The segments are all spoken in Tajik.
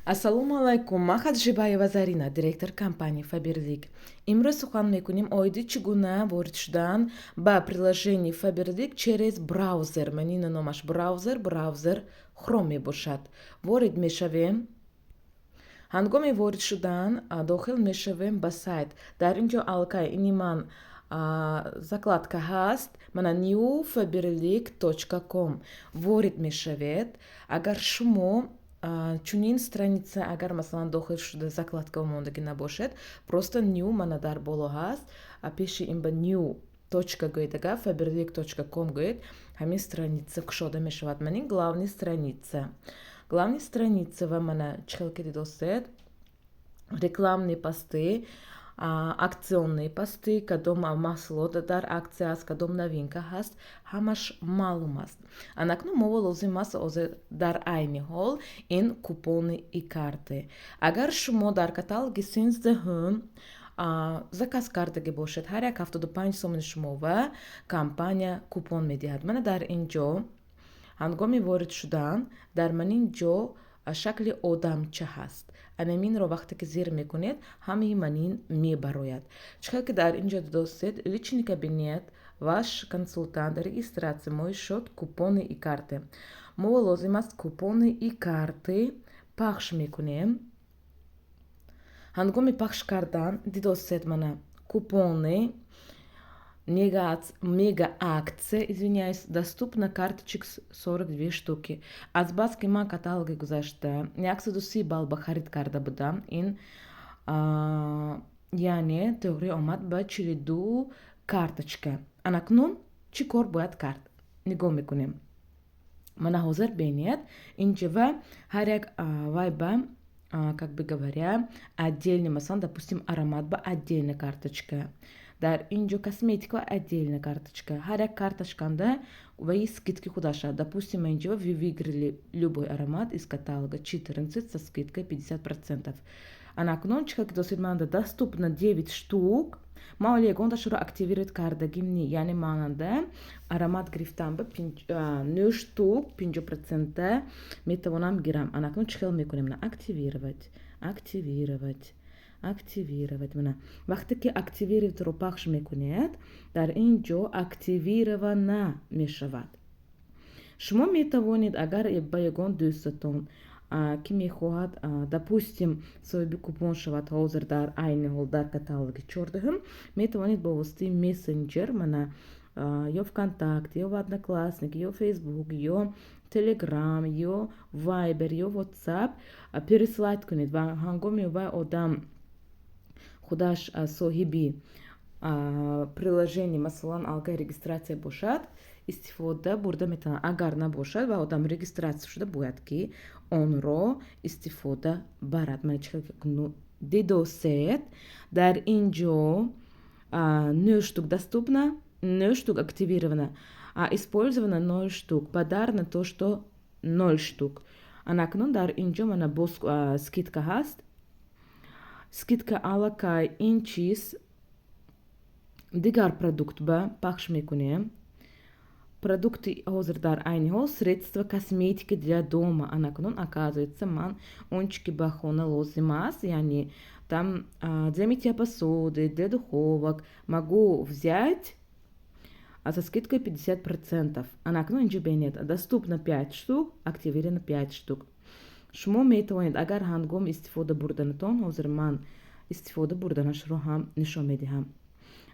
ассалому алайкум. Ман хаджибаева Зарина, директор компании Faberlic. Имрӯз сухан мекунем оиди чӣ гуна ворид шудан ба приложении Faberlic через браузер. Манина номаш браузер Chrome мебошад. Ворид мешавем. ҳангоми ворид шудан дохил мешавем ба сайт. Дар инҷо алкай ини ман закладка ҳаст. Мана newfaberlic.com ворид мешавед. Агар шумо чунин страница агар масалан дохил шуда закладка омондагӣ набошед, просто new мана дар боло ҳаст, пеши ин ба new точка гӯед, ага faberlic.com гӯед, ҳамин страница кушода мешавад. Манин главни страница ва мана чӣ хел ки дидостед рекламни пости, аксионные пости, кадом маҳсулот дар аксия аст, кадом новинка ҳаст, ҳамаш маълум аст. Анакнун мо лозим аст дар айни ҳол ин купони и карты. Агар шумо дар каталоги 16 заказ кардагӣ бошед, ҳар як 75 сомони шумо ва компания купон медиҳад. Мана дар инҷо ҳангоми ворид шудан дар манин ҷо шакли одамча ҳаст. Анаминро вақте ки зир мекунед, ҳамаи манин мебарояд. Чӣ хел ки дар инҷо дидостед личный кабинет, ваш консультант, регистратсия, мои шот, купони и карты. Мо лозим аст купони и карты пахш мекунем. Ҳангоми пахш кардан дидостед мана купони мега акция, извиняюсь, доступна карточек 42 штуки. Азбаски ман каталоги гузашта 130 балл ба харид карда будам. Ин яъне теория омад ба 42 карточка. Анакнун чӣ кор бояд кард? Нигоҳ мекунем. Мана ҳозир бинед инҷа ва ҳар як вай ба как бы говоря отдельный, масалан допустим аромат ба отдельная карточка. Дар инҷо косметика отдельная карточка. Ҳар як карточканда ваи скидки худаша. Допустим, инҷо вы выиграли любой аромат из каталога 14 со скидкой 50%. Анакнун чӣ хел ки достед манда доступно 9 штук. Ман ягон шуро активировать кардагим ни. Яъне мананда аромат гирифтам ба 0 штук 50% метавонам гирам. Анакнун чӣ хел мекунем? На активировать. Мана вақте ки активироватро пахш мекунед, дар ин ҷо активирована мешавад. Шумо метавонед агар ба ягон дӯстатон ки мехоҳад допустим соҳиби купон шавад ҳозир дар айни ҳол дар каталоги 14, метавонед ба воситаи мессенҷер мана ё вконтакте, ё в одноклассники, ё фейсбук, ё телеграм, ё вайбер, ё ватсап пересилать кунед ва ҳангоми вай одам худаш соҳиби приложение масалан алкай регистратсия бошад, истифода бурда метавонад. Агар набошад ва одам регистратсия шуда, бояд ки онро истифода барад. Ман чӣ хел дидосед дар ин ҷо 0 штук доступно, 0 штук активировано, использовано 0 штук, подарено то, что 0 штук. Анакнун дар ин ҷо мана боз скидка ҳаст. Скидка аллакай ин чиз дигар продукт ба пахш мекунем. Продукти ҳозир дар айни ҳол средства косметики для дома. Анакнун оказывается ман онче ки ба хона лозим аст, яъне там для мытья посуды, для духовок могу взять со скидкой 50%. Анакнун инҷо бинед доступно 5 штук, активировано 5 штук. Шумо метавонед агар ҳангоми истифода бурданатон, ҳозир ман истифода бурданашро ҳам нишон медиҳам.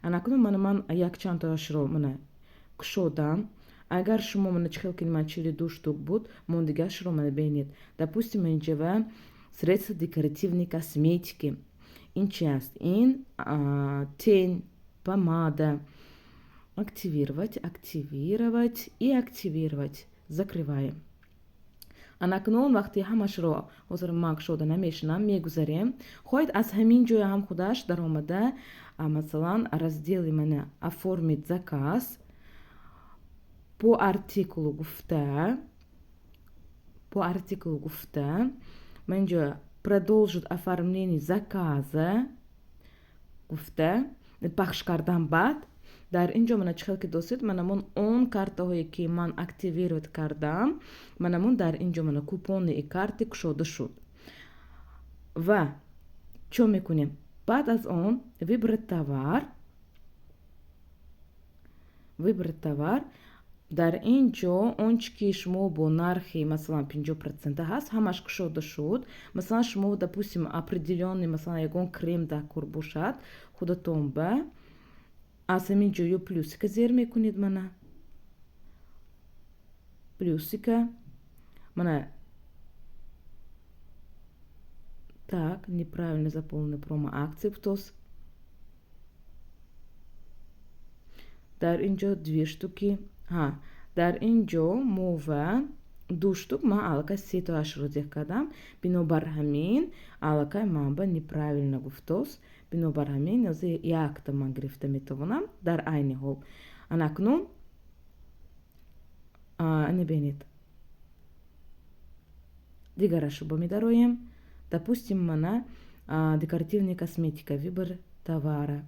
Анакнун ман якчандтоашро мана кушодам. Агар шумо мана чӣ хел ки ман 42 штук буд, мондигашро мана бинед. Допустим инҷа ва средства декоративной косметики. Ин чи аст? Ин тень, помада. Активировать и активировать. Закрываем. Анакнун вақти ҳамашро ҳозир ман кушода намешинам, мегузарем. Хоҳед аз ҳамин ҷоя ҳам худаш даромада масалан раздели мана оформить заказ по артикулу гуфта ман инҷо продолжить оформление заказа гуфта пахш кардан баъд дар ин ҷо мана чӣ хел ки достед манамон он картаҳое ки ман активировать кардам, манамон дар ин ҷо мана купони и карти кушода шуд. و چو میکنیم بعد از اون выбрать товар. در اینجا اونچه که شما با نرخی مثلا 50% هست همش کشوده شد. مثلا شما допустим определенный مثلا یگون کریم دکور باشد خودتون به از همین جایو плюсика زیر میکنید منه плюсика منه так неправильно заполнена промо-акция птос. در اینجا 2 штуки. در اینجا موه 2 штук ما алакай 3 ашродих кадам. Бинобар ҳамин алакай ман ба неправильно гуфтост. Бинобар ҳамин ёзе якта ман гирифта метавонам дар айни ҳол. Анакнун набинед. Дигарашуба медароем. Допустим, мана декоративная косметика, выбор товара.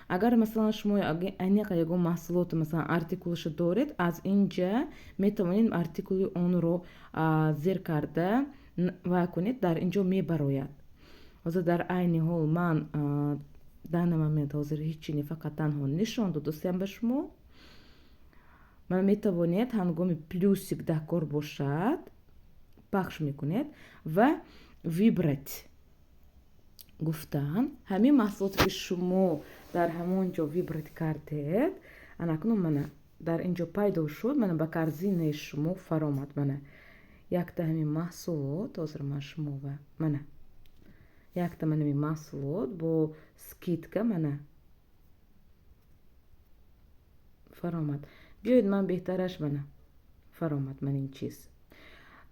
Агар масалан шумо аниқа ягон маҳсулот масалан артикулаша доред, аз инҷа метавонед артикули онро зер карда ва кунед, дар инҷо мебарояд. ҳозир дар айни ҳол ман дана момент ҳозир ҳечи не, фақат танҳо нишон додастам ба шумо. ман метавонед ҳангоми плюсик дакор бошад пахш мекунед ва вибрать гуфтан ҳамин маҳсулоте ки шумо дар ҳамон ҷо вибрат кардед анакнун мана дар инҷо пайдо шуд, мана ба корзинаи шумо фаромад. мана якта ҳамин маҳсулот ҳозир ман шумова мана якта мана ҳамин маҳсулот бо скидка мана фаромад. биёед ман беҳтараш мана фаромад ман ин чиз.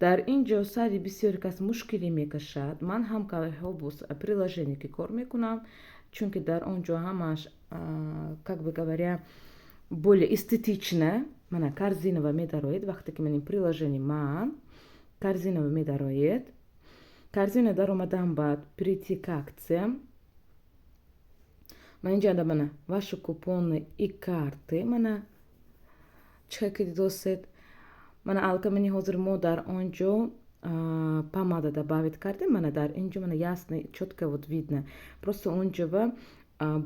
дар ин ҷо сари бисёри кас мушкилӣ мекашад. ман ҳам калеҳо бо приложение ки кор мекунам, чунки дар он ҷо ҳамаш как бы говоря более эстетично мана корзинава медароед. вақте ки ман ин приложение ман корзинава медароед. корзина даромадан баъд прийти к акциям. ман инҷа да мана ваши купоны и карты мана чиқа ки дидосед. мана алкамини ҳозир мо дар он ҷо помада добавить кардем. мана дар ин ҷо мана ясно чётко вот видно. Просто он ҷо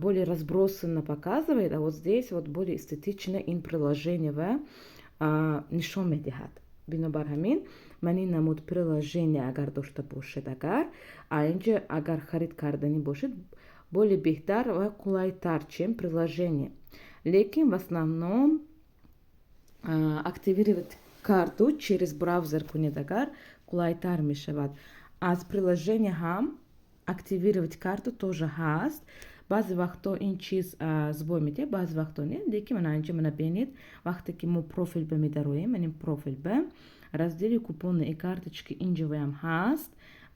более разбросанно показывает, а вот здесь вот более эстетично ин приложение нишон медиҳад. бинобар ҳамин ман ин намуд приложение агар дошта бошед агар инҷа агар харид кардани бошед более беҳтар ва қулайтар чем приложение. лекин в основном активировать карту через браузер кунед агар қулайтар мешавад. аз приложение ҳам активировать карту тоже ҳаст. баъзе вақто ин чиз збой медиҳад, баъзе вақто не. лекин мана инҷа мана бинед вақте ки мо профил ба медароем, манин профил ба раздели купоны и карточки инҷаваям ҳаст.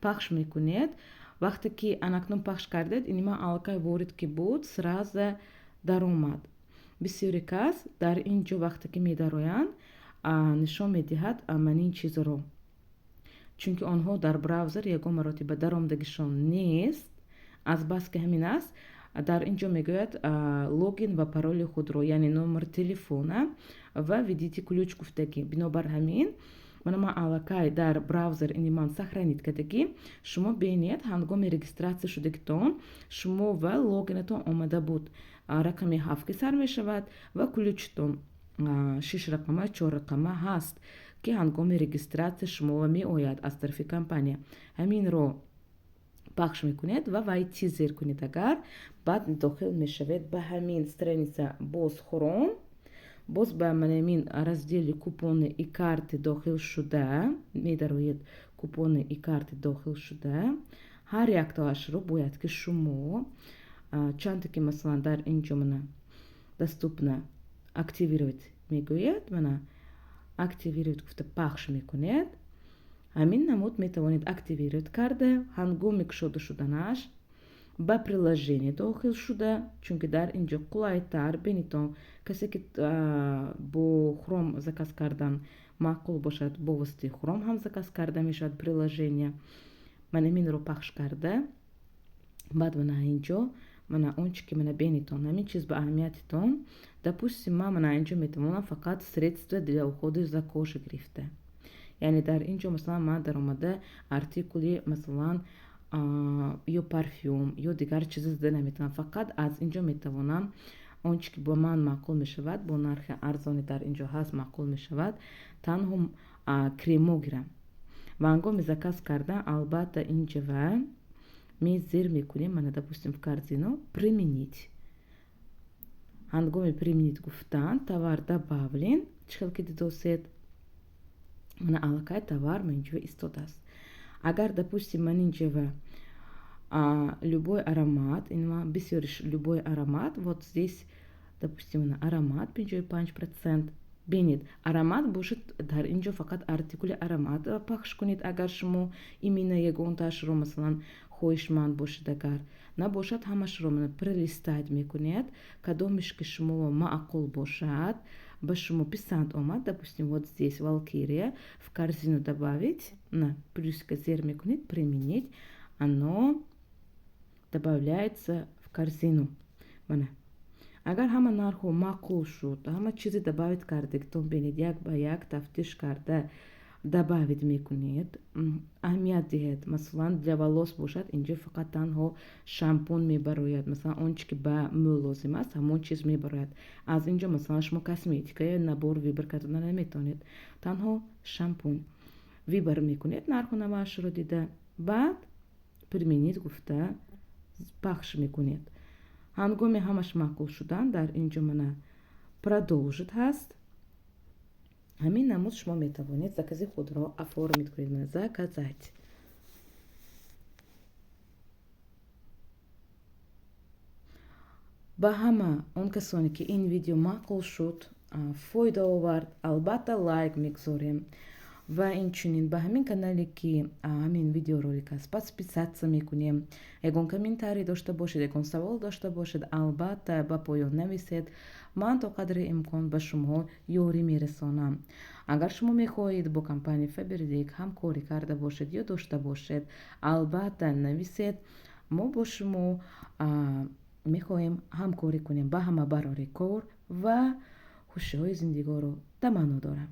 пахш мекунед. вақте ки анакнун пахш кардед инима алакай ворид ки буд сразу даромад. бисёри кас дар ин ҷо вақте ки медароянд нишон медиҳад манин чизро, чунки онҳо дар браузер ягон маротиба даромдагишон нест. азбаски ҳамин аст дар ин ҷо мегӯяд логин ва пароли худро, яъне номери телефона ва введите ключ гуфтагӣ. бинобар ҳамин мана ман аллакай дар браузер ини ман сохранид кардагӣ. шумо бинед ҳангоми регистратсия шудагитон шумо ва логинатон омада буд. рақами 7 ки сар мешавад ва ключтон 6 рақама 4 рақама ҳаст ки ҳангоми регистратсия шумова меояд аз тарафи компания. ҳаминро пахш мекунед ва вайти зер кунед агар баъд дохил мешавед ба ҳамин страница боз хуром. боз ба манамин раздели купоны и карты дохил шуда медароед. купоны и карты дохил шуда ҳар яктоашро бояд ки шумо чанде ки масалан дар ин ҷо мана доступна активировать мегӯяд. мана активировать гуфта пахш мекунед. ҳамин намуд метавонед активировать карда ҳангоми кушода шуданаш ба приложение дохил шуда, чунки дар ин ҷо қулайтар бинитон касе ки бо хром заказ кардан маъқул бошад бо воситаи хром ҳам заказ карда мешавад приложение. мана минро пахш карда баъд мана ин ҷо мана он чи ки мана бинитон ҳамин чиз ба аҳамиятитон. допустим ман мана ин ҷо метавонам фақат средства для ухода за кожа гирифта, яъне дар ин ҷо масалан ман даромада артикули масалан ё парфюм ё дигар чиза зада наметавонам. Фақат аз ин ҷо метавонам он чи ки ба ман маъқул мешавад, бо нархи арзоне дар ин ҷо ҳаст маъқул мешавад, танҳо кремо гирам. Ва ҳангоми заказ кардан албатта инҷава мы зер мекунем, мана допустим в корзину применить. Ҳангоми применить гуфтан товар добавлен, чӣ хел ки дидосед, мана аллакай товар ман инҷава истодааст. Агар допустим ман инҷава любой аромат, бисёриш любой аромат, вот здесь допустим аромат 55%. бинед, аромат бошад дар ин ҷо фақат артикули аромат пахш кунед. Агар шумо именно ягонтаашро масалан хоҳишманд бошед, агар набошад ҳамашро прелистать мекунед, кадомеш ки шумо маъқул бошад, ба шумо писанд омад, допустим вот здесь Valkyria в корзину добавить, плюска зер мекунед, применить, оно добавляется в корзину. Мана агар ҳама нархҳо маъқул шуд, ҳама чизе добавит кардагитон бинед, як ба як тафтиш карда добавит мекунед, аҳамият диҳед. Масалан для волос бошад, инҷо фақат танҳо шампун мебарояд, масалан он чи ки ба мӯ лозим аст, ҳамон чиз мебарояд. Аз ин ҷо масалан шумо косметика ё набор вибр кардан наметавонед, танҳо шампун вибр мекунед, нарху навашро дида, баъд применить гуфта пахш мекунед. Ҳангоми ҳамаш маъқул шудан, дар ин ҷо мана продолжит ҳаст. Ҳамин намуд шумо метавонед закази худро оформит кунед. Мана заказать. ба ҳама он касоне ки ин видео маъқул шуд, фоида овард, албатта лайк мегузорем. Ва инчунин ба ҳамин канале ки ҳамин видеоролик аст подписаться мекунем. Ягон комментарий дошта бошед, ягон савол дошта бошед, албатта ба поён нависед. ман то қадри имкон ба шумо ёрӣ мерасонам. Агар шумо мехоҳед бо компанияи Faberlic ҳамкорӣ карда бошед ё дошта бошед, албатта нависед. мо бо шумо мехоҳем ҳамкорӣ кунем. ба ҳама барори кор ва хушиҳои зиндагиро таманно дорам.